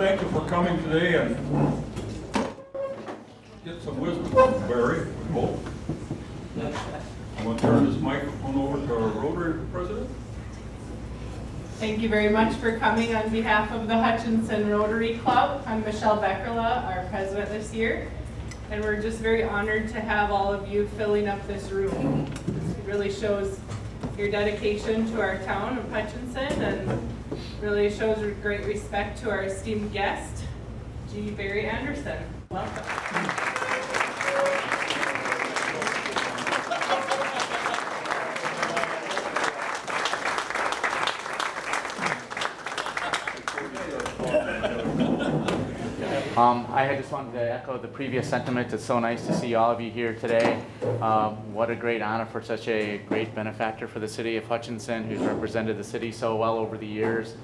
thank you for coming today and get some wisdom from Barry. Cool. I'm going to turn this microphone over to our Rotary president. Thank you very much for coming on behalf of the Hutchinson Rotary Club. I'm Michelle Beckerla, our president this year, and we're just very honored to have all of you filling up this room. It really shows your dedication to our town of Hutchinson and really shows great respect to our esteemed guest, G. Barry Anderson. Welcome. I just wanted to echo the previous sentiment. It's so nice to see all of you here today. What a great honor for such a great benefactor for the city of Hutchinson, who's represented the city so well over the years.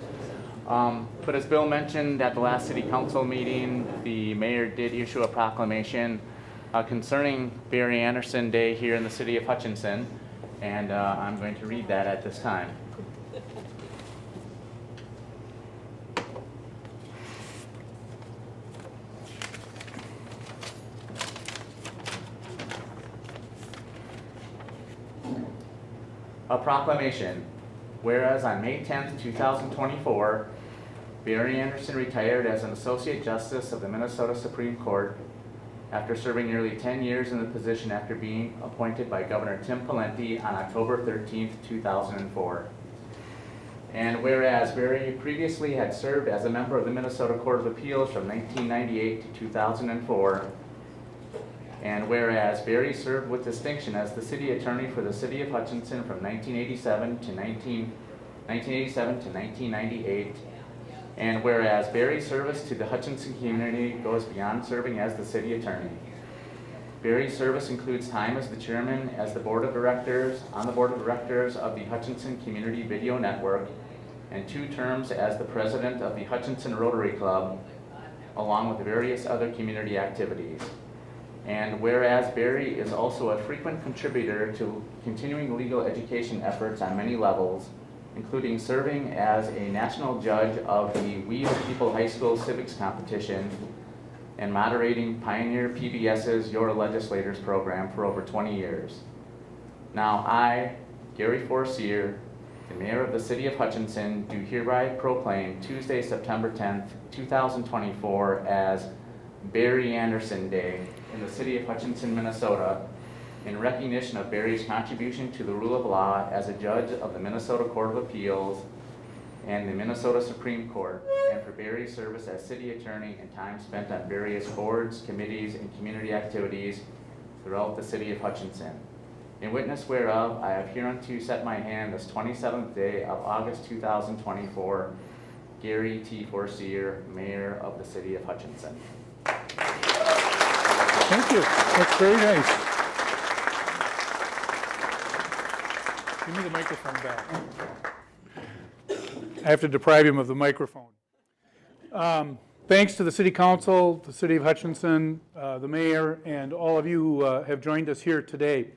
But as Bill mentioned, at the last city council meeting, the mayor did issue a proclamation concerning Barry Anderson Day here in the city of Hutchinson, and I'm going to read that at this time. A proclamation. Whereas on May 10th, 2024, Barry Anderson retired as an Associate Justice of the Minnesota Supreme Court after serving nearly 10 years in the position after being appointed by Governor Tim Pawlenty on October 13th, 2004. And whereas Barry previously had served as a member of the Minnesota Court of Appeals from 1998 to 2004, and whereas Barry served with distinction as the city attorney for the city of Hutchinson from 1987 to 1998, and whereas Barry's service to the Hutchinson community goes beyond serving as the city attorney. Barry's service includes time as the chairman on the board of directors of the Hutchinson Community Video Network, and 2 terms as the president of the Hutchinson Rotary Club, along with various other community activities. And whereas Barry is also a frequent contributor to continuing legal education efforts on many levels, including serving as a national judge of the We the People High School Civics Competition and moderating Pioneer PBS's Your Legislators program for over 20 years. Now I, Gary Forcier, the mayor of the city of Hutchinson, do hereby proclaim Tuesday, September 10th, 2024 as Barry Anderson Day in the city of Hutchinson, Minnesota, in recognition of Barry's contribution to the rule of law as a judge of the Minnesota Court of Appeals and the Minnesota Supreme Court, and for Barry's service as city attorney and time spent on various boards, committees, and community activities throughout the city of Hutchinson. In witness whereof, I have hereunto set my hand this 27th day of August 2024, Gary T. Forcier, Mayor of the city of Hutchinson. Thank you. That's very nice. Give me the microphone back. I have to deprive him of the microphone. Thanks to the City Council, the City of Hutchinson, the Mayor, and all of you who have joined us here today.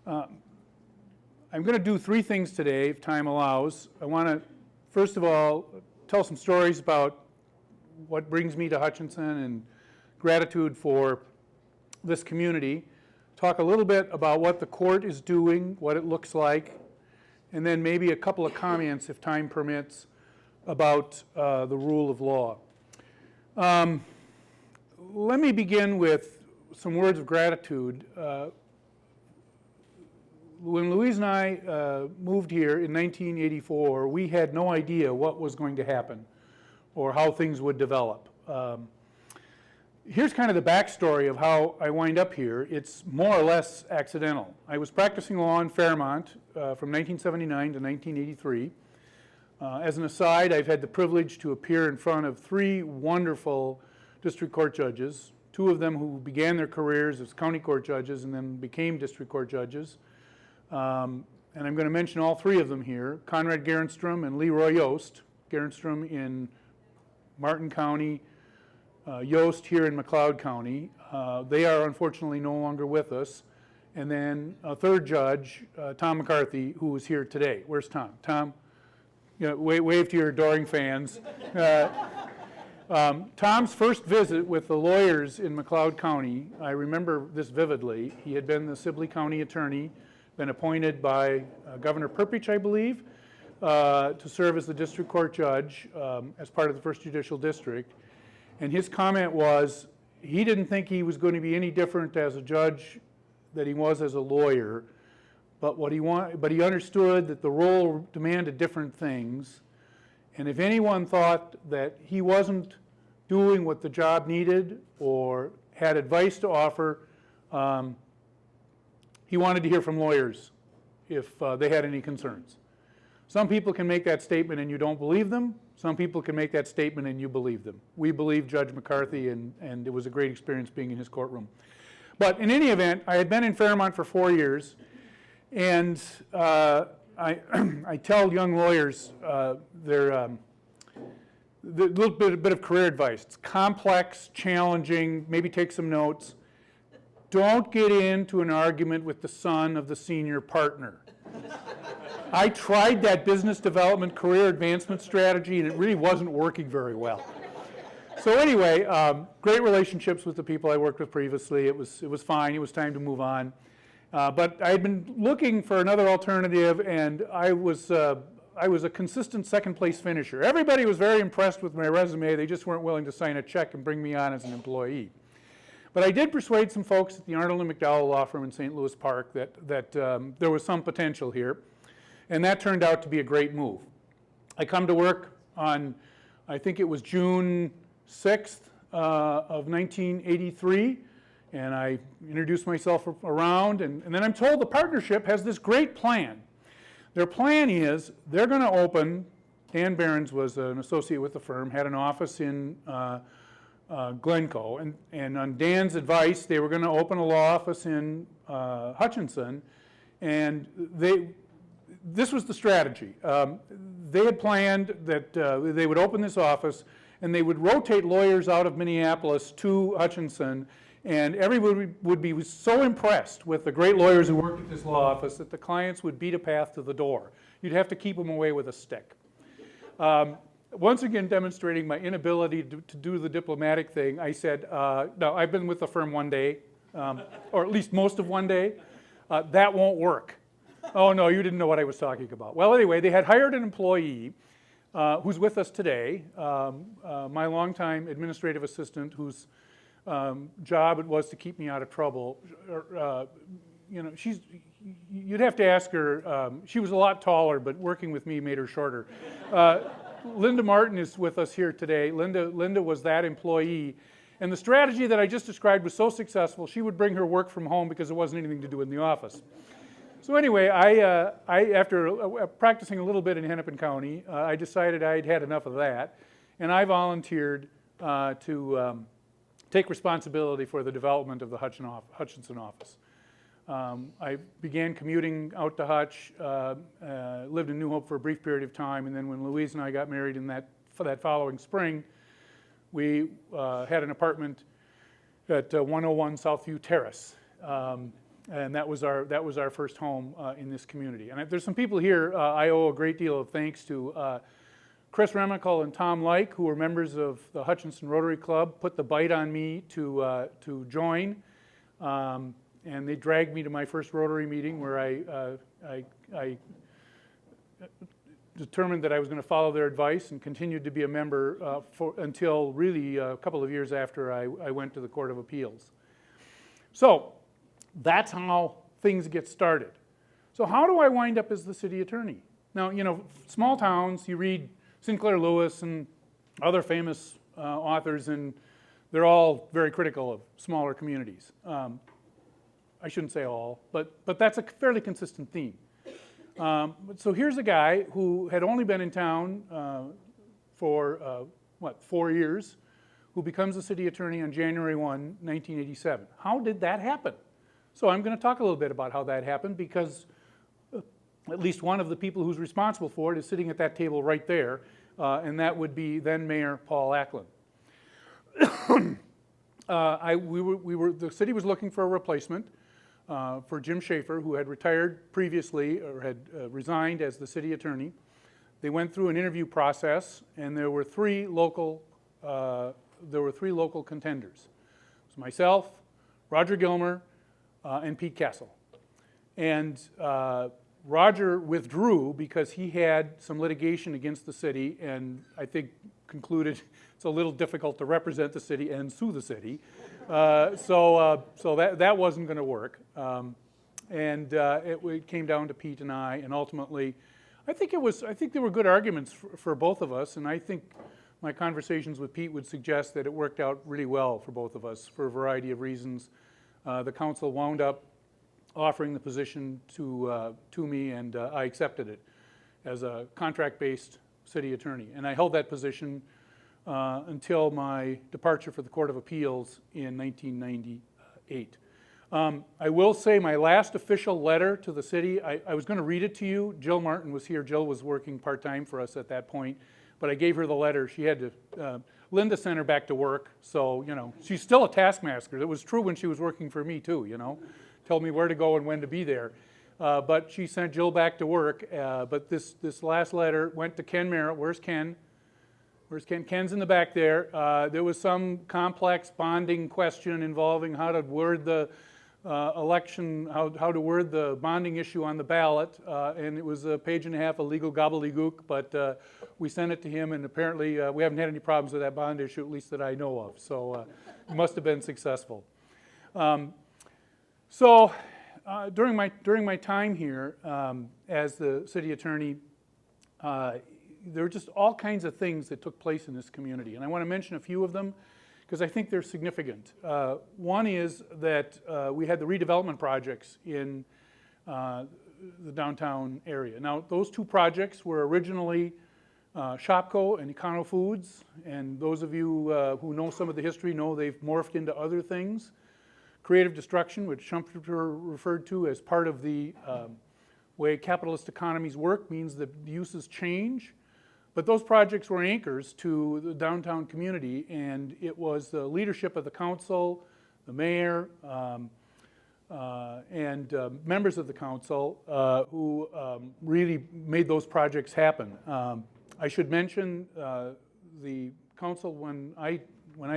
I'm going to do 3 things today, if time allows. I want to, first of all, tell some stories about what brings me to Hutchinson and gratitude for this community, talk a little bit about what the court is doing, what it looks like, and then maybe a couple of comments, if time permits, about the rule of law. Let me begin with some words of gratitude. When Louise and I moved here in 1984, we had no idea what was going to happen or how things would develop. Here's kind of the backstory of how I wind up here. It's more or less accidental. I was practicing law in Fairmont from 1979 to 1983. As an aside, I've had the privilege to appear in front of 3 wonderful district court judges, 2 of them who began their careers as county court judges and then became district court judges. And I'm going to mention all 3 of them here, Conrad Gerenstrom and Leroy Yost. Gerenstrom in Martin County, Yost here in McLeod County. They are unfortunately no longer with us. And then a 3rd judge, Tom McCarthy, who is here today. Where's Tom? Tom, you know, wave to your adoring fans. Tom's first visit with the lawyers in McLeod County, I remember this vividly. He had been the Sibley County attorney, been appointed by Governor Perpich, I believe, to serve as the district court judge as part of the First Judicial District. And his comment was, he didn't think he was going to be any different as a judge than he was as a lawyer, but he understood that the role demanded different things. And if anyone thought that he wasn't doing what the job needed or had advice to offer, he wanted to hear from lawyers if they had any concerns. Some people can make that statement and you don't believe them. Some people can make that statement and you believe them. We believe Judge McCarthy, and it was a great experience being in his courtroom. But in any event, I had been in Fairmont for 4 years, and I tell young lawyers a little bit of career advice. It's complex, challenging, maybe take some notes. Don't get into an argument with the son of the senior partner. I tried that business development career advancement strategy, and it really wasn't working very well. So anyway, great relationships with the people I worked with previously. It was fine. It was time to move on. But I had been looking for another alternative, and I was a consistent second place finisher. Everybody was very impressed with my resume. They just weren't willing to sign a check and bring me on as an employee. But I did persuade some folks at the Arnold and McDowell law firm in St. Louis Park that there was some potential here. And that turned out to be a great move. I come to work on, I think it was June 6th of 1983, and I introduced myself around, and then I'm told the partnership has this great plan. Their plan is they're going to open, Dan Behrens was an associate with the firm, had an office in Glencoe, and on Dan's advice, they were going to open a law office in Hutchinson, and this was the strategy. They had planned that they would open this office and they would rotate lawyers out of Minneapolis to Hutchinson, and everybody would be so impressed with the great lawyers who worked at this law office that the clients would beat a path to the door. You'd have to keep them away with a stick. Once again demonstrating my inability to do the diplomatic thing, I said, no, I've been with the firm one day, or at least most of one day. That won't work. Oh, no, you didn't know what I was talking about. Well, anyway, they had hired an employee who's with us today, my longtime administrative assistant, whose job it was to keep me out of trouble. You know, you'd have to ask her. She was a lot taller, but working with me made her shorter. Linda Martin is with us here today. Linda was that employee. And the strategy that I just described was so successful, she would bring her work from home because there wasn't anything to do in the office. So anyway, after practicing a little bit in Hennepin County, I decided I'd had enough of that, and I volunteered to take responsibility for the development of the Hutchinson office. I began commuting out to Hutch, lived in New Hope for a brief period of time, and then when Louise and I got married for that following spring, we had an apartment at 101 Southview Terrace. And that was our first home in this community. And there's some people here I owe a great deal of thanks to. Chris Remical and Tom Like, who were members of the Hutchinson Rotary Club, put the bite on me to join. And they dragged me to my first Rotary meeting where I determined that I was going to follow their advice and continued to be a member until really a couple of years after I went to the Court of Appeals. So that's how things get started. So how do I wind up as the city attorney? Now, you know, small towns, you read Sinclair Lewis and other famous authors, and they're all very critical of smaller communities. I shouldn't say all, but that's a fairly consistent theme. So here's a guy who had only been in town for, 4 years, who becomes the city attorney on January 1, 1987. How did that happen? So I'm going to talk a little bit about how that happened, because at least one of the people who's responsible for it is sitting at that table right there, and that would be then Mayor Paul Acklin. The city was looking for a replacement for Jim Schaefer, who had retired previously or had resigned as the city attorney. They went through an interview process, and there were 3 local local contenders. It was myself, Roger Gilmer, and Pete Castle. And Roger withdrew because he had some litigation against the city, and I think concluded it's a little difficult to represent the city and sue the city. So that wasn't going to work. It came down to Pete and I, and ultimately, I think there were good arguments for both of us, and I think my conversations with Pete would suggest that it worked out really well for both of us for a variety of reasons. The council wound up offering the position to me, and I accepted it as a contract-based city attorney. And I held that position until my departure for the Court of Appeals in 1998. I will say my last official letter to the city, I was going to read it to you. Jill Martin was here. Jill was working part-time for us at that point, but I gave her the letter. She had to, Linda sent her back to work, so, you know, she's still a taskmaster. That was true when she was working for me too, you know, told me where to go and when to be there. But she sent Jill back to work, but this last letter went to Ken Merritt. Where's Ken? Where's Ken? Ken's in the back there. There was some complex bonding question involving how to word the election, how to word the bonding issue on the ballot, and it was a page and a half of legal gobbledygook, but we sent it to him, and apparently we haven't had any problems with that bond issue, at least that I know of, so it must have been successful. During my time here as the city attorney, there were just all kinds of things that took place in this community, and I want to mention a few of them because I think they're significant. One is that we had the redevelopment projects in the downtown area. Now, those two projects were originally Shopko and Econo Foods, and those of you who know some of the history know they've morphed into other things. Creative destruction, which Schumpeter referred to as part of the way capitalist economies work, means that uses change. But those projects were anchors to the downtown community, and it was the leadership of the council, the mayor, and members of the council who really made those projects happen. I should mention the council when I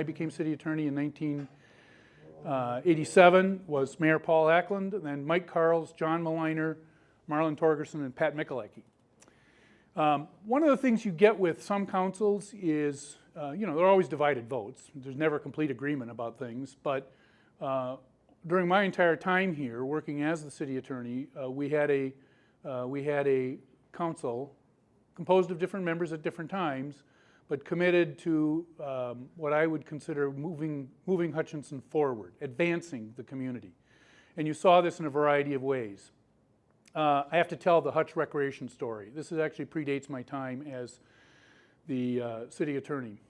became city attorney in 1987 was Mayor Paul Ackland, and then Mike Carls, John Maliner, Marlon Torgerson, and Pat Michalecki. One of the things you get with some councils is, there are always divided votes. There's never complete agreement about things, but during my entire time here, working as the city attorney, we had a council composed of different members at different times, but committed to what I would consider moving Hutchinson forward, advancing the community. And you saw this in a variety of ways. I have to tell the Hutch recreation story. This actually predates my time as the city attorney.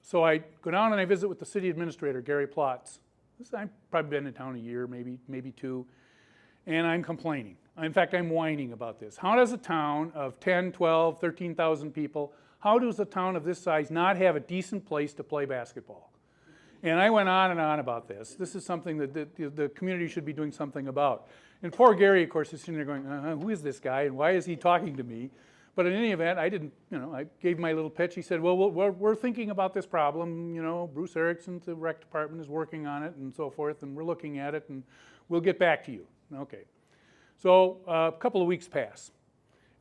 So I go down and I visit with the city administrator, Gary Plotz. I've probably been in town a year, maybe two, and I'm complaining. In fact, I'm whining about this. How does a town of 10, 12, 13,000 people, how does a town of this size not have a decent place to play basketball? And I went on and on about this. This is something that the community should be doing something about. And poor Gary, of course, is sitting there going, who is this guy and why is he talking to me? But in any event, I didn't, I gave my little pitch. He said, well, we're thinking about this problem. Bruce Erickson, the rec department, is working on it and so forth, and we're looking at it, and we'll get back to you. Okay. So a couple of weeks pass.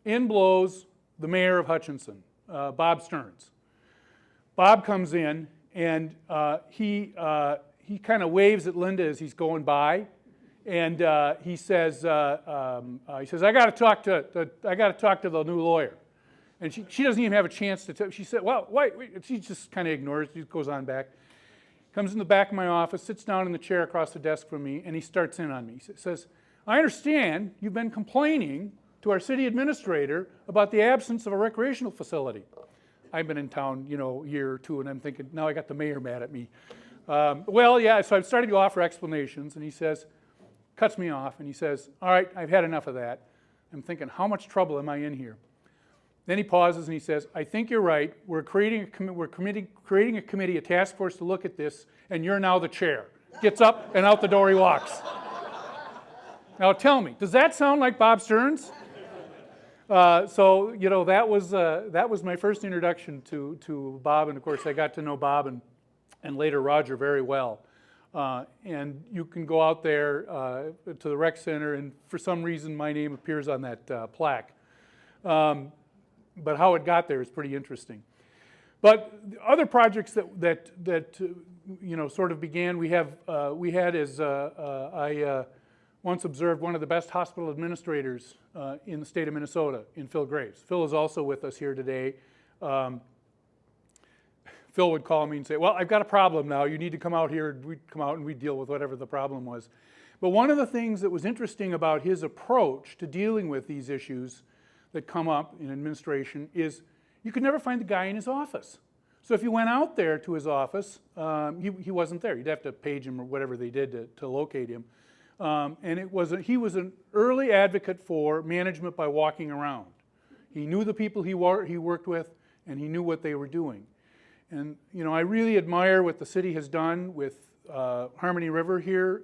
In blows the mayor of Hutchinson, Bob Stearns. Bob comes in, and he kind of waves at Linda as he's going by. And he says, I got to talk to the new lawyer, and she doesn't even have a chance to. She said, well, wait. She just kind of ignores. She goes on back. Comes in the back of my office, sits down in the chair across the desk from me, and he starts in on me. He says, I understand you've been complaining to our city administrator about the absence of a recreational facility. I've been in town, a year or two, and I'm thinking, now I got the mayor mad at me. Well, yeah. So I'm starting to offer explanations, and he says. Cuts me off, and he says, all right, I've had enough of that. I'm thinking, how much trouble am I in here? Then he pauses and he says, I think you're right. We're creating a committee, a task force to look at this, and you're now the chair. Gets up, and out the door he walks. Now tell me, does that sound like Bob Stearns? So, you know, that was my first introduction to Bob, and of course I got to know Bob and later Roger very well. And you can go out there to the rec center, and for some reason my name appears on that plaque. But how it got there is pretty interesting. But other projects that you know, sort of began, we had, as I once observed, one of the best hospital administrators in the state of Minnesota, in Phil Graves. Phil is also with us here today. Phil would call me and say, well, I've got a problem now, you need to come out here. We'd come out and we'd deal with whatever the problem was. But one of the things that was interesting about his approach to dealing with these issues that come up in administration is you could never find the guy in his office. So if you went out there to his office, he wasn't there. You'd have to page him or whatever they did to locate him. And he was an early advocate for management by walking around. He knew the people he worked with, and he knew what they were doing. And you know, I really admire what the city has done with Harmony River here.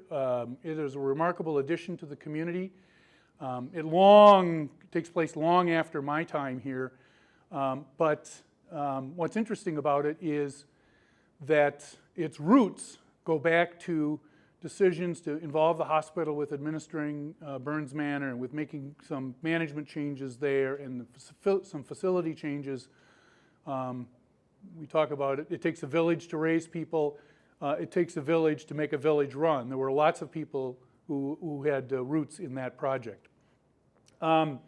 It is a remarkable addition to the community. It takes place long after my time here. But what's interesting about it is that its roots go back to decisions to involve the hospital with administering Burns Manor and with making some management changes there and some facility changes. We talk about it. It takes a village to raise people. It takes a village to make a village run. There were lots of people who had roots in that project. I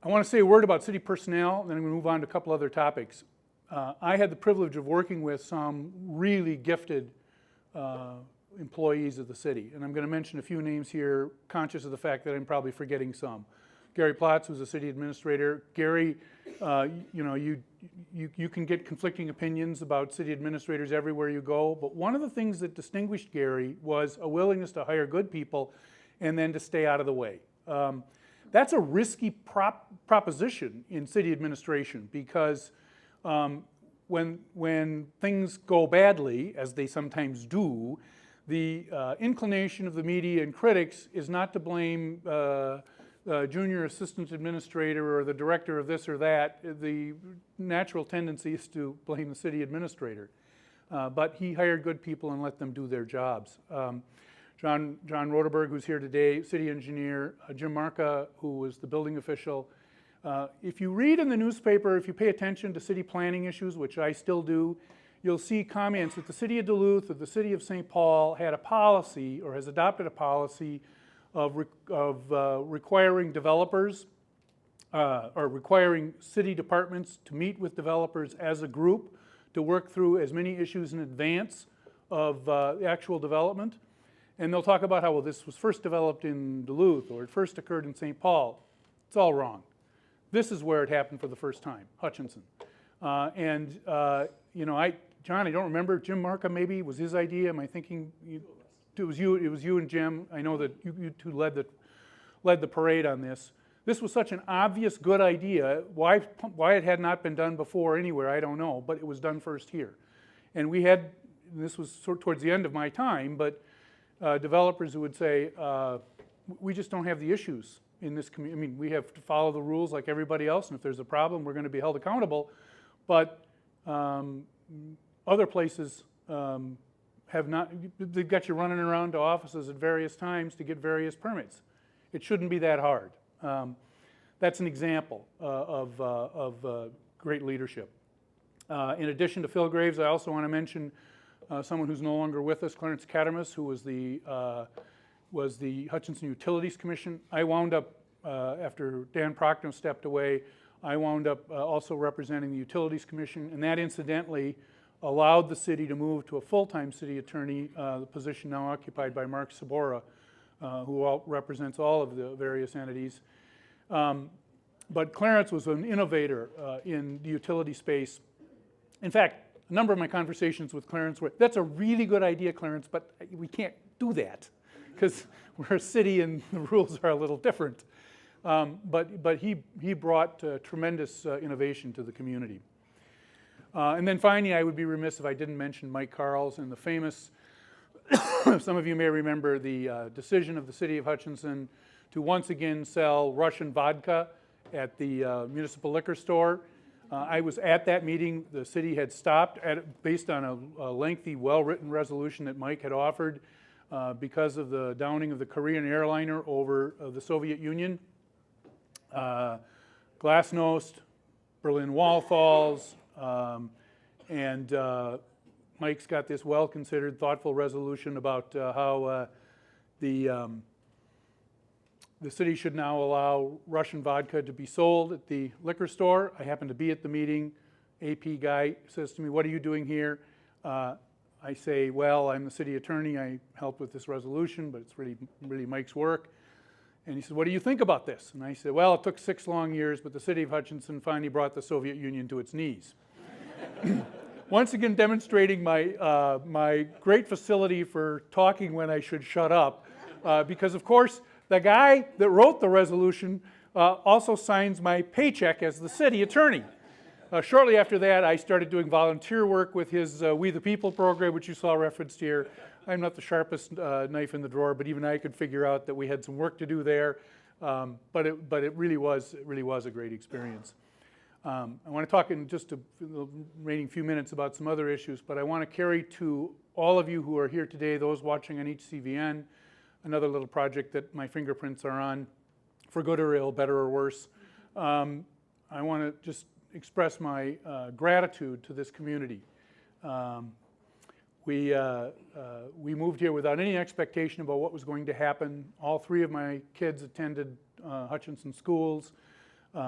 want to say a word about city personnel, and then I'm going to move on to a couple other topics. I had the privilege of working with some really gifted employees of the city, and I'm going to mention a few names here, conscious of the fact that I'm probably forgetting some. Gary Plotz was a city administrator. Gary, you know, you can get conflicting opinions about city administrators everywhere you go, but one of the things that distinguished Gary was a willingness to hire good people and then to stay out of the way. That's a risky proposition in city administration because when things go badly, as they sometimes do, the inclination of the media and critics is not to blame junior assistant administrator or the director of this or that. The natural tendency is to blame the city administrator. But he hired good people and let them do their jobs. John Roderberg, who's here today, city engineer, Jim Marca, who was the building official. If you read in the newspaper, if you pay attention to city planning issues, which I still do, you'll see comments that the city of Duluth or the city of St. Paul had a policy or has adopted a policy of requiring developers or requiring city departments to meet with developers as a group to work through as many issues in advance of the actual development. And they'll talk about how, well, this was first developed in Duluth or it first occurred in St. Paul. It's all wrong. This is where it happened for the first time, Hutchinson. You know, John, I don't remember, Jim Marca maybe was his idea. Am I thinking? It was you and Jim. I know that you two led the parade on this. This was such an obvious good idea. Why it had not been done before anywhere, I don't know, but it was done first here. And we had, this was sort of towards the end of my time, but developers who would say, we just don't have the issues in this community. I mean, we have to follow the rules like everybody else, and if there's a problem, we're going to be held accountable. But other places have not, they've got you running around to offices at various times to get various permits. It shouldn't be that hard. That's an example of great leadership. In addition to Phil Graves, I also want to mention someone who's no longer with us, Clarence Katamus, who was the Hutchinson Utilities Commission. I wound up, after Dan Prochnow stepped away, I wound up also representing the Utilities Commission, and that incidentally allowed the city to move to a full-time city attorney, the position now occupied by Mark Sabora, who represents all of the various entities. But Clarence was an innovator in the utility space. In fact, a number of my conversations with Clarence were, that's a really good idea, Clarence, but we can't do that because we're a city and the rules are a little different. But he brought tremendous innovation to the community. And then finally, I would be remiss if I didn't mention Mike Carls and the famous, some of you may remember the decision of the city of Hutchinson to once again sell Russian vodka at the municipal liquor store. I was at that meeting. The city had stopped based on a lengthy, well-written resolution that Mike had offered because of the downing of the Korean airliner over the Soviet Union. Glasnost, Berlin Wall falls, and Mike's got this well-considered, thoughtful resolution about how the city should now allow Russian vodka to be sold at the liquor store. I happened to be at the meeting. AP guy says to me, "What are you doing here?" I say, "Well, I'm the city attorney. I helped with this resolution, but it's really Mike's work." And he said, "What do you think about this?" And I said, "Well, it took 6 long years, but the city of Hutchinson finally brought the Soviet Union to its knees." Once again, demonstrating my great facility for talking when I should shut up, because of course, the guy that wrote the resolution also signs my paycheck as the city attorney. Shortly after that, I started doing volunteer work with his We the People program, which you saw referenced here. I'm not the sharpest knife in the drawer, but even I could figure out that we had some work to do there. But it really was a great experience. I want to talk in just the remaining few minutes about some other issues, but I want to carry to all of you who are here today, those watching on HCVN, another little project that my fingerprints are on, for good or ill, better or worse. I want to just express my gratitude to this community. We moved here without any expectation about what was going to happen. All 3 of my kids attended Hutchinson schools.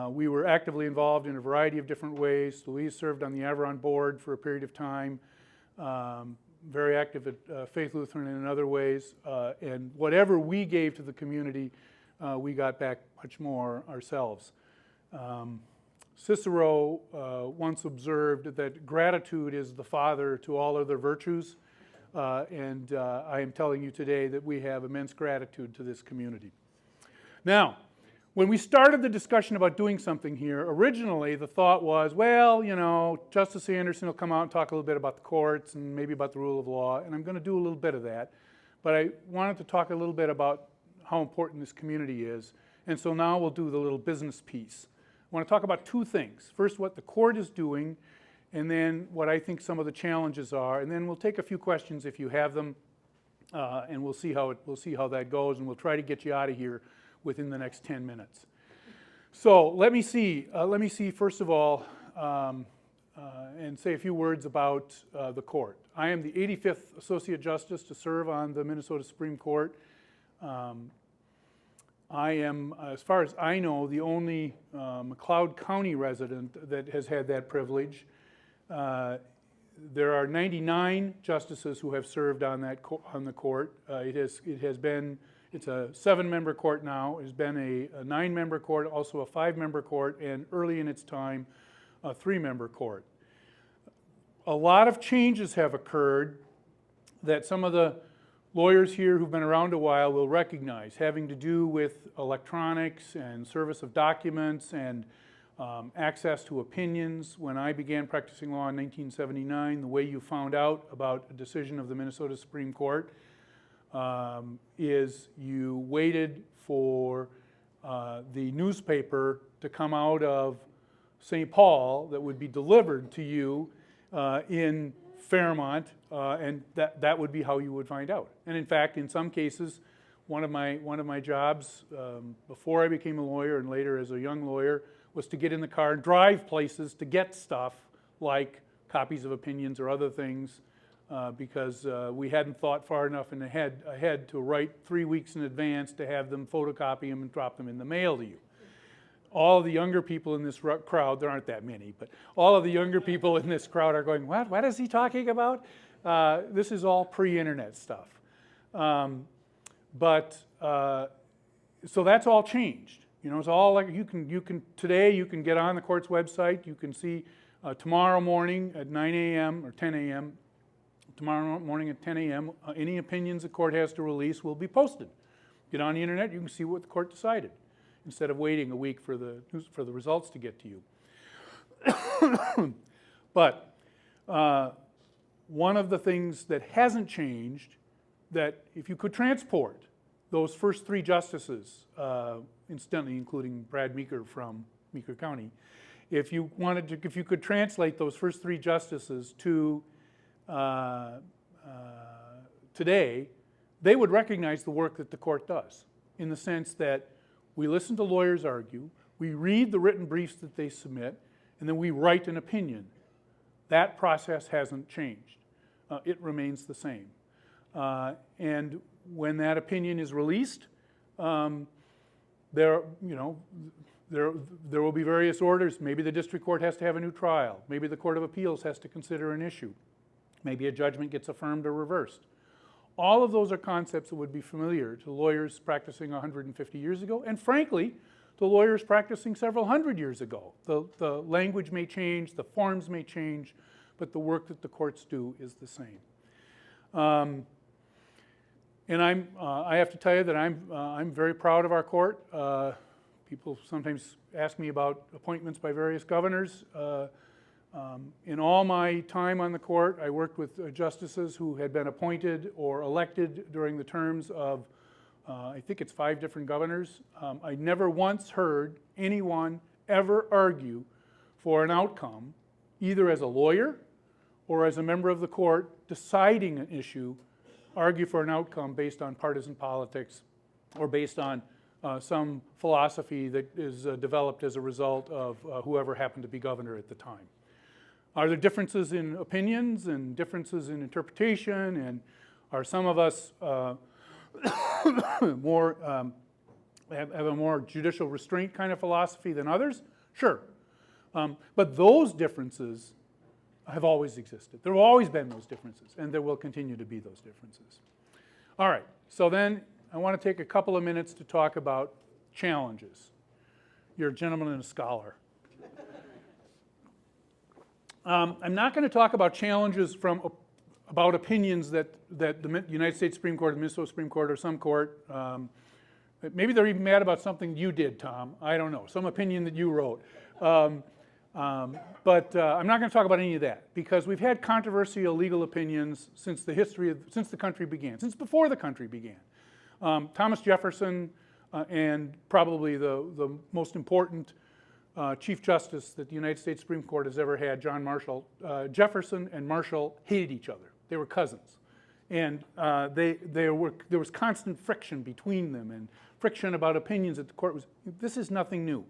We were actively involved in a variety of different ways. Louise served on the Averon board for a period of time. Very active at Faith Lutheran and in other ways. And whatever we gave to the community, we got back much more ourselves. Cicero once observed that gratitude is the father to all other virtues. And I am telling you today that we have immense gratitude to this community. Now, when we started the discussion about doing something here, originally the thought was, well, you know, Justice Anderson will come out and talk a little bit about the courts and maybe about the rule of law, and I'm going to do a little bit of that. But I wanted to talk a little bit about how important this community is, and so now we'll do the little business piece. I want to talk about 2 things. First, what the court is doing, and then what I think some of the challenges are, and then we'll take a few questions if you have them, and we'll see how that goes, and we'll try to get you out of here within the next 10 minutes. So let me see first of all, and say a few words about the court. I am the 85th Associate Justice to serve on the Minnesota Supreme Court. I am, as far as I know, the only McLeod County resident that has had that privilege. There are 99 justices who have served on the court. It's a 7-member court now. It's been a 9-member court, also a 5-member court, and early in its time, a 3-member court. A lot of changes have occurred that some of the lawyers here who've been around a while will recognize, having to do with electronics and service of documents and access to opinions. When I began practicing law in 1979, the way you found out about a decision of the Minnesota Supreme Court is you waited for the newspaper to come out of St. Paul that would be delivered to you in Fairmont, and that would be how you would find out. And in fact, in some cases, one of my jobs before I became a lawyer and later as a young lawyer was to get in the car and drive places to get stuff like copies of opinions or other things because we hadn't thought far enough ahead to write 3 weeks in advance to have them photocopy them and drop them in the mail to you. All of the younger people in this crowd, there aren't that many, but all of the younger people in this crowd are going, what is he talking about? This is all pre-internet stuff. So that's all changed. You know, it's all like today you can get on the court's website, you can see tomorrow morning at 9 a.m. or 10 a.m., tomorrow morning at 10 a.m., any opinions the court has to release will be posted. Get on the internet, you can see what the court decided, instead of waiting a week for the results to get to you. But one of the things that hasn't changed, that if you could transport those first 3 justices, incidentally including Brad Meeker from Meeker County. If you could translate those first 3 justices to today, they would recognize the work that the court does, in the sense that we listen to lawyers argue, we read the written briefs that they submit, and then we write an opinion. That process hasn't changed. It remains the same. And when that opinion is released, there will be various orders. Maybe the district court has to have a new trial. Maybe the Court of Appeals has to consider an issue. Maybe a judgment gets affirmed or reversed. All of those are concepts that would be familiar to lawyers practicing 150 years ago, and frankly, to lawyers practicing several hundred years ago. The language may change, the forms may change, but the work that the courts do is the same. And I have to tell you that I'm very proud of our court. People sometimes ask me about appointments by various governors. In all my time on the court, I worked with justices who had been appointed or elected during the terms of, I think it's 5 different governors. I never once heard anyone ever argue for an outcome, either as a lawyer or as a member of the court deciding an issue, argue for an outcome based on partisan politics or based on some philosophy that is developed as a result of whoever happened to be governor at the time. Are there differences in opinions and differences in interpretation, and are some of us have a more judicial restraint kind of philosophy than others? Sure. But those differences have always existed. There have always been those differences, and there will continue to be those differences. All right, so then I want to take a couple of minutes to talk about challenges. You're a gentleman and a scholar. I'm not going to talk about challenges about opinions that the United States Supreme Court, the Minnesota Supreme Court, or some court, maybe they're even mad about something you did, Tom. I don't know, some opinion that you wrote. But I'm not going to talk about any of that, because we've had controversial legal opinions since the country began, since before the country began. Thomas Jefferson and probably the most important Chief Justice that the United States Supreme Court has ever had, John Marshall. Jefferson and Marshall hated each other. They were cousins. And there was constant friction between them, and friction about opinions that the court was. This is nothing new.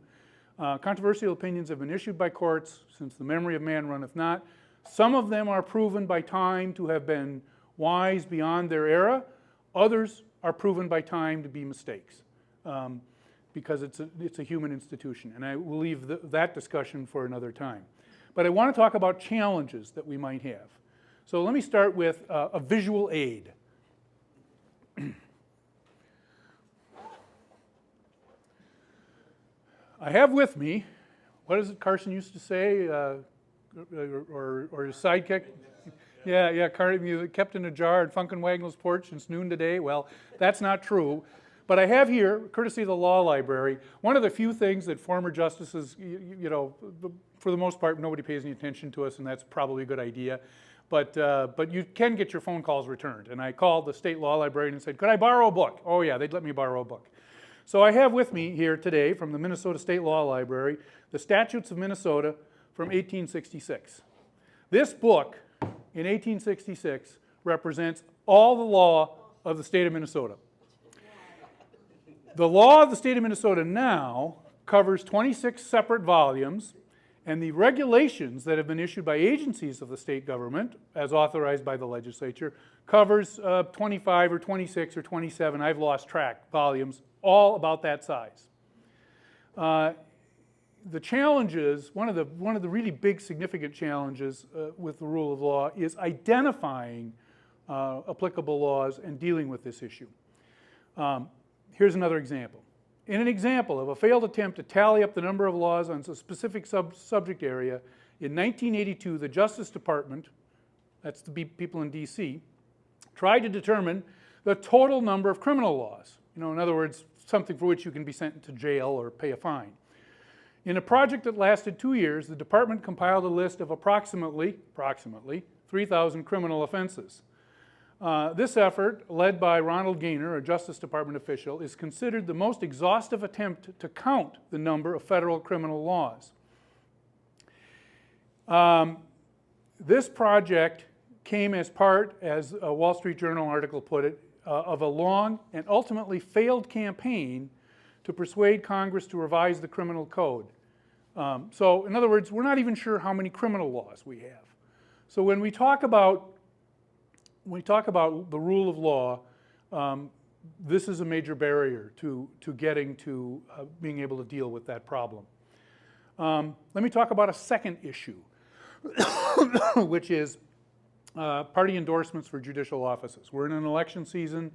Controversial opinions have been issued by courts since the memory of man runneth not. Some of them are proven by time to have been wise beyond their era. Others are proven by time to be mistakes. Because it's a human institution, and I will leave that discussion for another time. But I want to talk about challenges that we might have. So let me start with a visual aid. I have with me, what is it Carson used to say, or his sidekick? Yeah, Carson, kept in a jar at Funkenwagnall's porch since noon today. Well, that's not true. But I have here, courtesy of the law library, one of the few things that former justices, for the most part, nobody pays any attention to us, and that's probably a good idea. But you can get your phone calls returned. And I called the state law librarian and said, could I borrow a book? Oh yeah, they'd let me borrow a book. So I have with me here today from the Minnesota State Law Library, the Statutes of Minnesota from 1866. This book in 1866 represents all the law of the state of Minnesota. The law of the state of Minnesota now covers 26 separate volumes, and the regulations that have been issued by agencies of the state government, as authorized by the legislature, covers 25 or 26 or 27, I've lost track, volumes, all about that size. The challenges, one of the really big significant challenges with the rule of law is identifying applicable laws and dealing with this issue. Here's another example. In an example of a failed attempt to tally up the number of laws on a specific subject area, in 1982, the Justice Department, that's the people in DC, tried to determine the total number of criminal laws. In other words, something for which you can be sent to jail or pay a fine. In a project that lasted 2 years, the department compiled a list of approximately 3,000 criminal offenses. This effort, led by Ronald Gaynor, a Justice Department official, is considered the most exhaustive attempt to count the number of federal criminal laws. This project came as part, as a Wall Street Journal article put it, of a long and ultimately failed campaign to persuade Congress to revise the criminal code. So in other words, we're not even sure how many criminal laws we have. So when we talk about the rule of law, this is a major barrier to getting to being able to deal with that problem. Let me talk about a second issue, which is party endorsements for judicial offices. We're in an election season.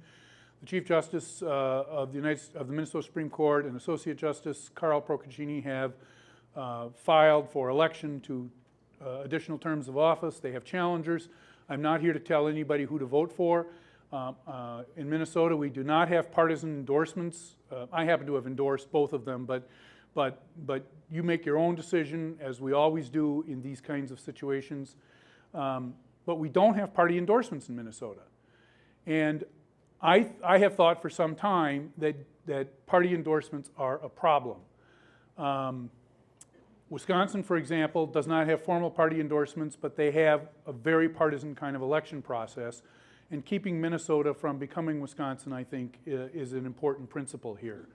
The Chief Justice of the Minnesota Supreme Court and Associate Justice Carl Procaccini have filed for election to additional terms of office. They have challengers. I'm not here to tell anybody who to vote for. In Minnesota, we do not have partisan endorsements. I happen to have endorsed both of them, but you make your own decision, as we always do in these kinds of situations. But we don't have party endorsements in Minnesota. And I have thought for some time that party endorsements are a problem. Wisconsin, for example, does not have formal party endorsements, but they have a very partisan kind of election process. And keeping Minnesota from becoming Wisconsin, I think, is an important principle here.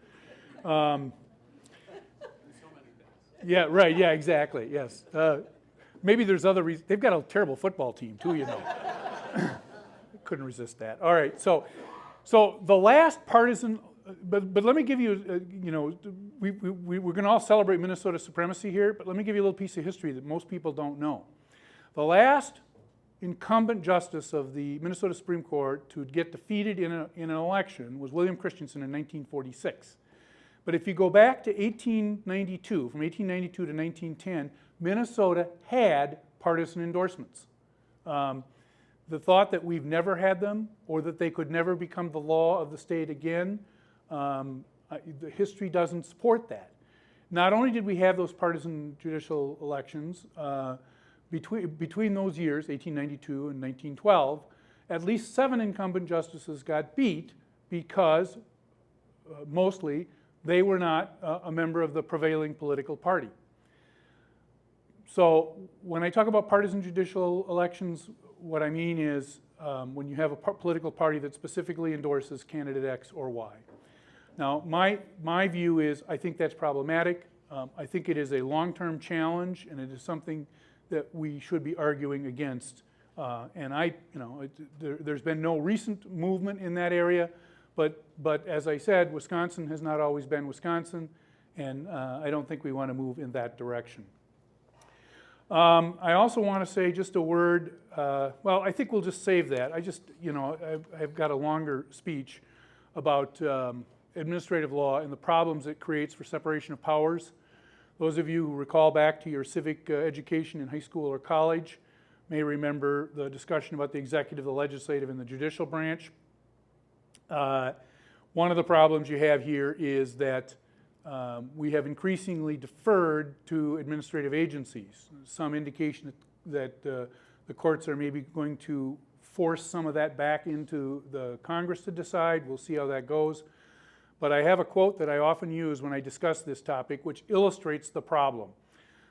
Yeah, right, yeah, exactly, yes. Maybe there's other reasons. They've got a terrible football team, too, you know. Couldn't resist that. All right, so the last partisan, but let me give you, you know, we're going to all celebrate Minnesota supremacy here, but let me give you a little piece of history that most people don't know. The last incumbent justice of the Minnesota Supreme Court to get defeated in an election was William Christensen in 1946. But if you go back to 1892, from 1892 to 1910, Minnesota had partisan endorsements. The thought that we've never had them, or that they could never become the law of the state again, the history doesn't support that. Not only did we have those partisan judicial elections, between those years, 1892 and 1912, at least 7 incumbent justices got beat because, mostly, they were not a member of the prevailing political party. So when I talk about partisan judicial elections, what I mean is when you have a political party that specifically endorses candidate X or Y. Now, my view is I think that's problematic. I think it is a long-term challenge, and it is something that we should be arguing against. There's been no recent movement in that area, but as I said, Wisconsin has not always been Wisconsin, and I don't think we want to move in that direction. I also want to say just a word, well, I think we'll just save that. I've got a longer speech about administrative law and the problems it creates for separation of powers. Those of you who recall back to your civic education in high school or college may remember the discussion about the executive, the legislative, and the judicial branch. One of the problems you have here is that we have increasingly deferred to administrative agencies. Some indication that the courts are maybe going to force some of that back into the Congress to decide. We'll see how that goes. But I have a quote that I often use when I discuss this topic, which illustrates the problem.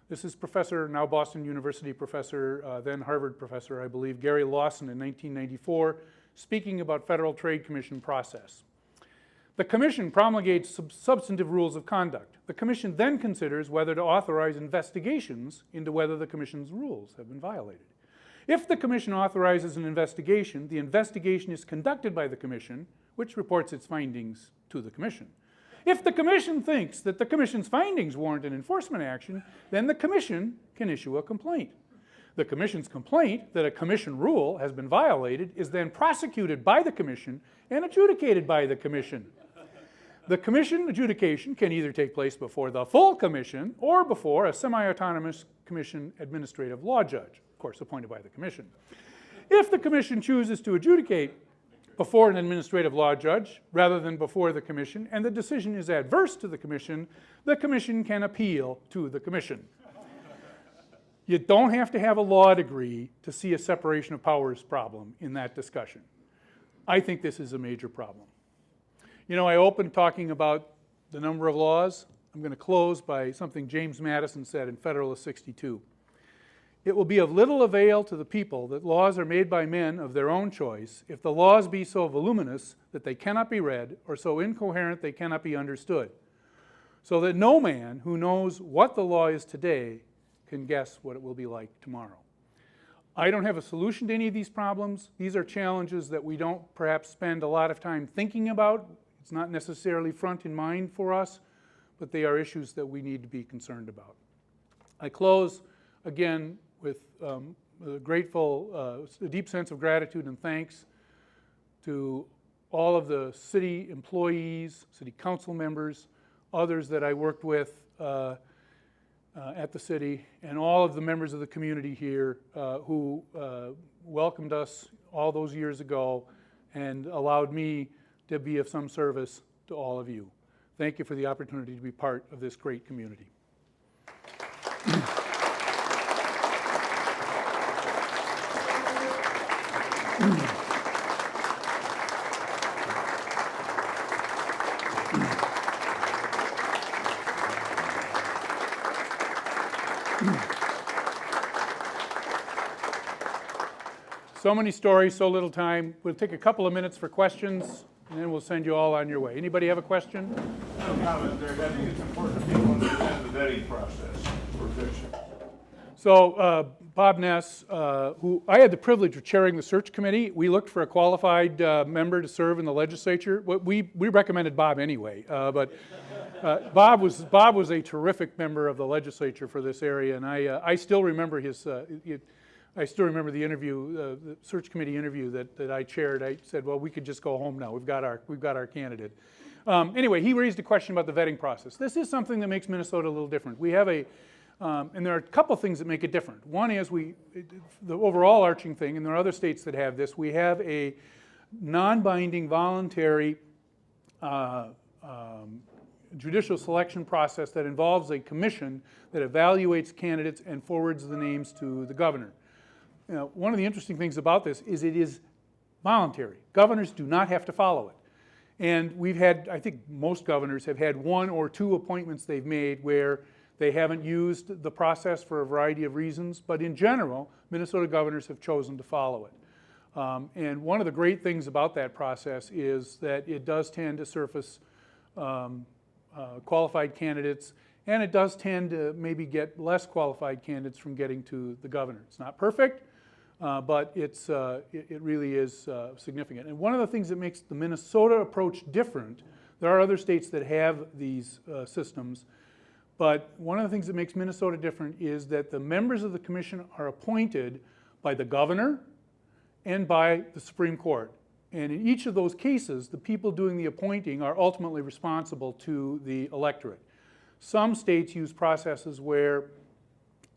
This is Professor, now Boston University professor, then Harvard professor, I believe, Gary Lawson in 1994, speaking about Federal Trade Commission process. The Commission promulgates substantive rules of conduct. The Commission then considers whether to authorize investigations into whether the Commission's rules have been violated. If the Commission authorizes an investigation, the investigation is conducted by the Commission, which reports its findings to the Commission. If the Commission thinks that the Commission's findings warrant an enforcement action, then the Commission can issue a complaint. The Commission's complaint that a Commission rule has been violated is then prosecuted by the Commission and adjudicated by the Commission. The Commission adjudication can either take place before the full Commission or before a semi-autonomous Commission administrative law judge, of course appointed by the Commission. If the Commission chooses to adjudicate before an administrative law judge rather than before the Commission, and the decision is adverse to the Commission can appeal to the Commission. You don't have to have a law degree to see a separation of powers problem in that discussion. I think this is a major problem. You know, I opened talking about the number of laws. I'm going to close by something James Madison said in Federalist 62. It will be of little avail to the people that laws are made by men of their own choice if the laws be so voluminous that they cannot be read, or so incoherent they cannot be understood, so that no man who knows what the law is today can guess what it will be like tomorrow. I don't have a solution to any of these problems. These are challenges that we don't perhaps spend a lot of time thinking about. It's not necessarily front in mind for us, but they are issues that we need to be concerned about. I close again with a deep sense of gratitude and thanks to all of the city employees, city council members, others that I worked with at the city, and all of the members of the community here who welcomed us all those years ago and allowed me to be of some service to all of you. Thank you for the opportunity to be part of this great community. So many stories, so little time. We'll take a couple of minutes for questions, and then we'll send you all on your way. Anybody have a question? I have a comment there. I think it's important that people understand the vetting process for fiction. So Bob Ness, who I had the privilege of chairing the search committee, we looked for a qualified member to serve in the legislature. We recommended Bob anyway, but Bob was a terrific member of the legislature for this area, and I still remember I still remember the interview, the search committee interview that I chaired. I said, well, we could just go home now. We've got our candidate. Anyway, he raised a question about the vetting process. This is something that makes Minnesota a little different. We have and there are a couple things that make it different. One is the overall arching thing, and there are other states that have this. We have a non-binding, voluntary judicial selection process that involves a commission that evaluates candidates and forwards the names to the governor. You know, one of the interesting things about this is it is voluntary. Governors do not have to follow it. And we've had, I think most governors have had one or two appointments they've made where they haven't used the process for a variety of reasons, but in general, Minnesota governors have chosen to follow it. And one of the great things about that process is that it does tend to surface qualified candidates, and it does tend to maybe get less qualified candidates from getting to the governor. It's not perfect, but it really is significant. And one of the things that makes the Minnesota approach different, there are other states that have these systems, but one of the things that makes Minnesota different is that the members of the commission are appointed by the governor and by the Supreme Court. And in each of those cases, the people doing the appointing are ultimately responsible to the electorate. Some states use processes where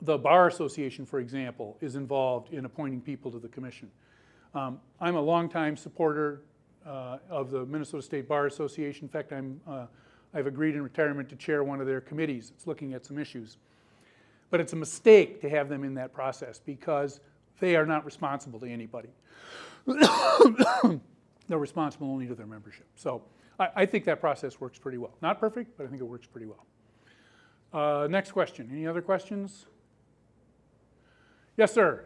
the Bar Association, for example, is involved in appointing people to the commission. I'm a longtime supporter of the Minnesota State Bar Association. In fact, I've agreed in retirement to chair one of their committees. It's looking at some issues. But it's a mistake to have them in that process because they are not responsible to anybody. They're responsible only to their membership. So I think that process works pretty well. Not perfect, but I think it works pretty well. Next question. Any other questions? Yes, sir.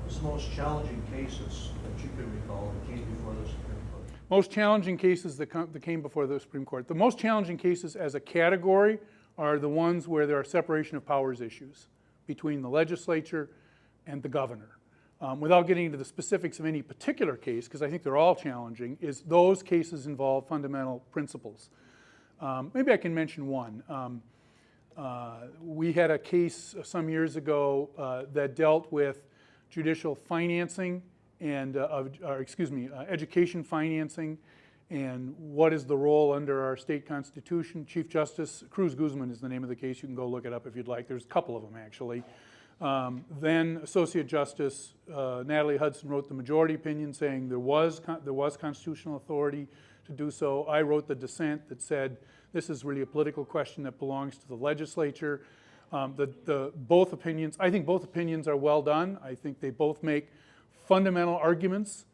What's the most challenging cases that you can recall that came before the Supreme Court? Most challenging cases that came before the Supreme Court. The most challenging cases as a category are the ones where there are separation of powers issues between the legislature and the governor. Without getting into the specifics of any particular case, because I think they're all challenging, is those cases involve fundamental principles. Maybe I can mention one. We had a case some years ago that dealt with judicial financing and, education financing, and what is the role under our state constitution. Chief Justice Cruz Guzman is the name of the case. You can go look it up if you'd like. There's a couple of them, actually. Then Associate Justice Natalie Hudson wrote the majority opinion saying there was constitutional authority to do so. I wrote the dissent that said this is really a political question that belongs to the legislature. Both opinions, I think both opinions are well done. I think they both make fundamental arguments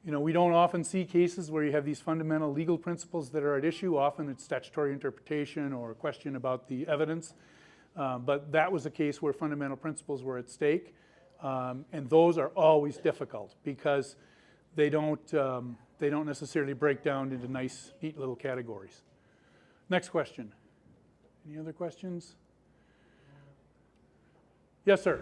You know, we don't often see cases where you have these fundamental legal principles that are at issue. Often it's statutory interpretation or a question about the evidence. But that was a case where fundamental principles were at stake. And those are always difficult because they don't necessarily break down into nice, neat little categories. Next question. Any other questions? Yes, sir.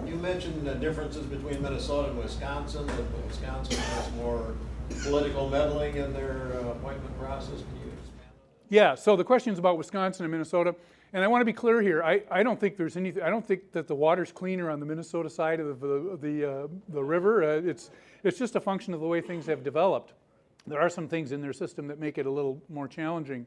You mentioned the differences between Minnesota and Wisconsin, that Wisconsin has more political meddling in their appointment process. Can you expand on that? Yeah, so the question's about Wisconsin and Minnesota. And I want to be clear here. I don't think there's anything. I don't think that the water's cleaner on the Minnesota side of the river. It's just a function of the way things have developed. There are some things in their system that make it a little more challenging.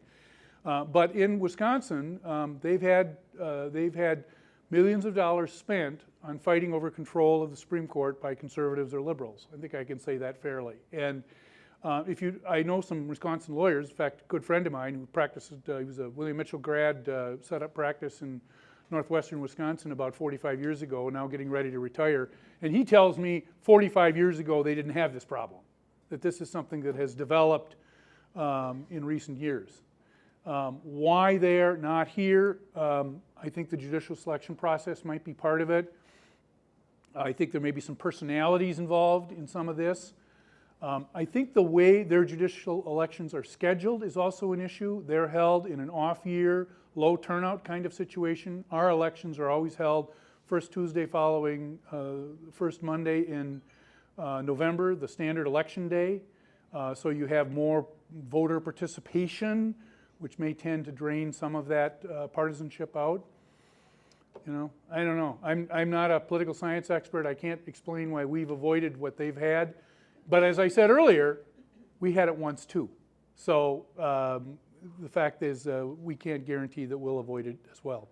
But in Wisconsin, they've had millions of dollars spent on fighting over control of the Supreme Court by conservatives or liberals. I think I can say that fairly. And I know some Wisconsin lawyers. In fact, a good friend of mine who practiced, he was a William Mitchell grad, set up practice in northwestern Wisconsin about 45 years ago, now getting ready to retire. And he tells me 45 years ago they didn't have this problem, that this is something that has developed in recent years. Why they're not here, I think the judicial selection process might be part of it. I think there may be some personalities involved in some of this. I think the way their judicial elections are scheduled is also an issue. They're held in an off-year, low turnout kind of situation. Our elections are always held first Tuesday following first Monday in November, the standard election day. So you have more voter participation, which may tend to drain some of that partisanship out. You know, I don't know. I'm not a political science expert. I can't explain why we've avoided what they've had. But as I said earlier, we had it once too. So the fact is we can't guarantee that we'll avoid it as well.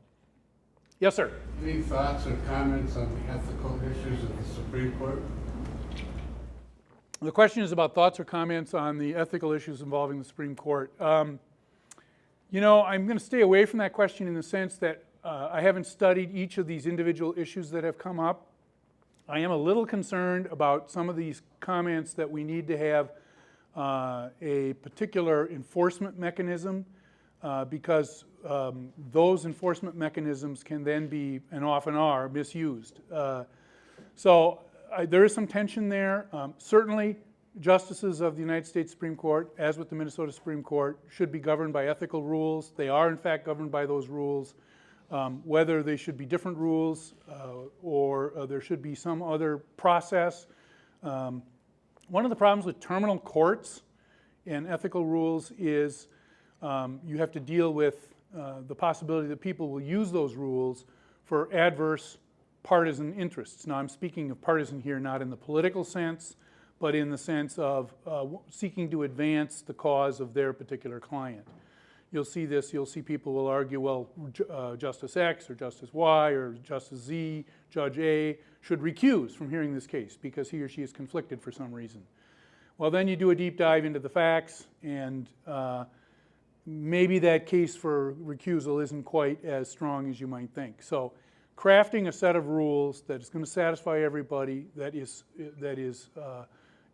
Yes, sir? Any thoughts or comments on the ethical issues of the Supreme Court? The question is about thoughts or comments on the ethical issues involving the Supreme Court. You know, I'm going to stay away from that question in the sense that I haven't studied each of these individual issues that have come up. I am a little concerned about some of these comments that we need to have a particular enforcement mechanism because those enforcement mechanisms can then be, and often are, misused. So there is some tension there. Certainly, justices of the United States Supreme Court, as with the Minnesota Supreme Court, should be governed by ethical rules. They are, in fact, governed by those rules. Whether they should be different rules or there should be some other process. One of the problems with terminal courts and ethical rules is you have to deal with the possibility that people will use those rules for adverse partisan interests. Now I'm speaking of partisan here not in the political sense, but in the sense of seeking to advance the cause of their particular client. You'll see this, you'll see people will argue, well, Justice X or Justice Y or Justice Z, Judge A, should recuse from hearing this case because he or she is conflicted for some reason. Well, then you do a deep dive into the facts and maybe that case for recusal isn't quite as strong as you might think. So crafting a set of rules that is going to satisfy everybody, that is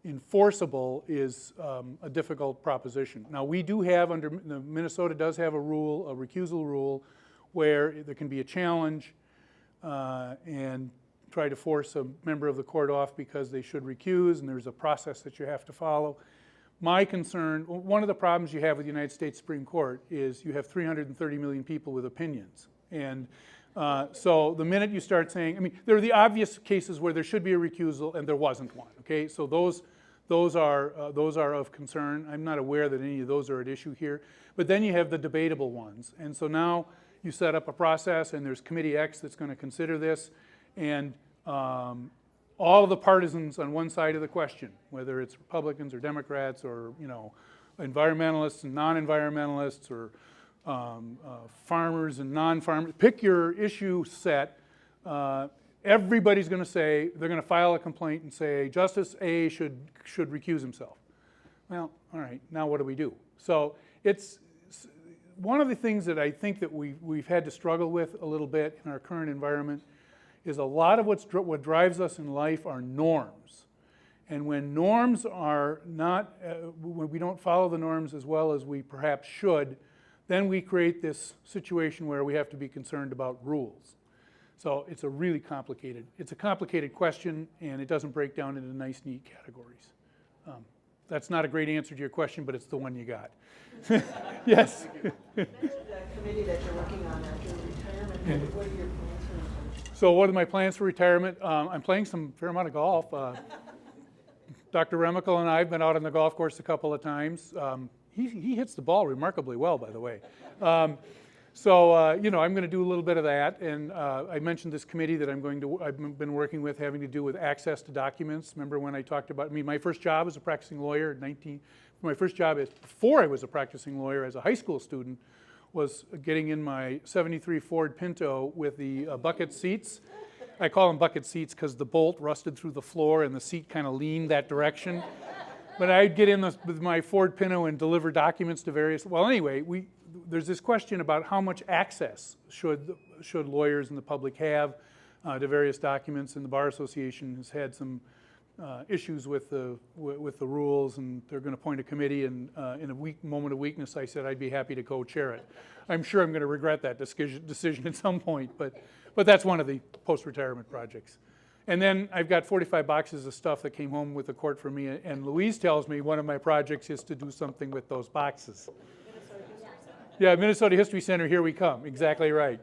enforceable is a difficult proposition. Now we do have Minnesota does have a rule, a recusal rule, where there can be a challenge and try to force a member of the court off because they should recuse, and there's a process that you have to follow. My concern, one of the problems you have with the United States Supreme Court is you have 330 million people with opinions. And so the minute you start saying, I mean, there are the obvious cases where there should be a recusal and there wasn't one, okay? So those are of concern. I'm not aware that any of those are at issue here. But then you have the debatable ones. And so now you set up a process and there's Committee X that's going to consider this. And all of the partisans on one side of the question, whether it's Republicans or Democrats or, you know, environmentalists and non-environmentalists or farmers and non-farmers, pick your issue set. Everybody's going to say, they're going to file a complaint and say, Justice A should recuse himself. Well, all right, now what do we do? So it's one of the things that I think that we've had to struggle with a little bit in our current environment is a lot of what drives us in life are norms. And when norms are not, when we don't follow the norms as well as we perhaps should, then we create this situation where we have to be concerned about rules. So it's a really complicated question, and it doesn't break down into nice, neat categories. That's not a great answer to your question, but it's the one you got. Yes? That committee that you're working on after retirement, what are your plans for retirement? So what are my plans for retirement? I'm playing some fair amount of golf. Dr. Remical and I have been out on the golf course a couple of times. He hits the ball remarkably well, by the way. You know, I'm going to do a little bit of that, and I mentioned this committee that I've been working with, having to do with access to documents. Remember when I talked about, my first job as a practicing lawyer before I was a practicing lawyer as a high school student, was getting in my 73 Ford Pinto with the bucket seats. I call them bucket seats because the bolt rusted through the floor and the seat kind of leaned that direction. But I'd get in with my Ford Pinto and deliver documents to various, well anyway, there's this question about how much access should lawyers and the public have to various documents, and the Bar Association has had some issues with the rules, and they're going to appoint a committee, and in a moment of weakness I said I'd be happy to co-chair it. I'm sure I'm going to regret that decision at some point, but that's one of the post-retirement projects. And then I've got 45 boxes of stuff that came home with the court for me, and Louise tells me one of my projects is to do something with those boxes. Yeah, Minnesota History Center, here we come. Exactly right.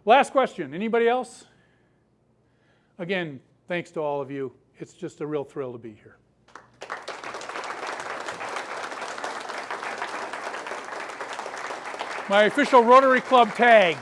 Last question. Anybody else? Again, thanks to all of you. It's just a real thrill to be here. My official Rotary Club tag.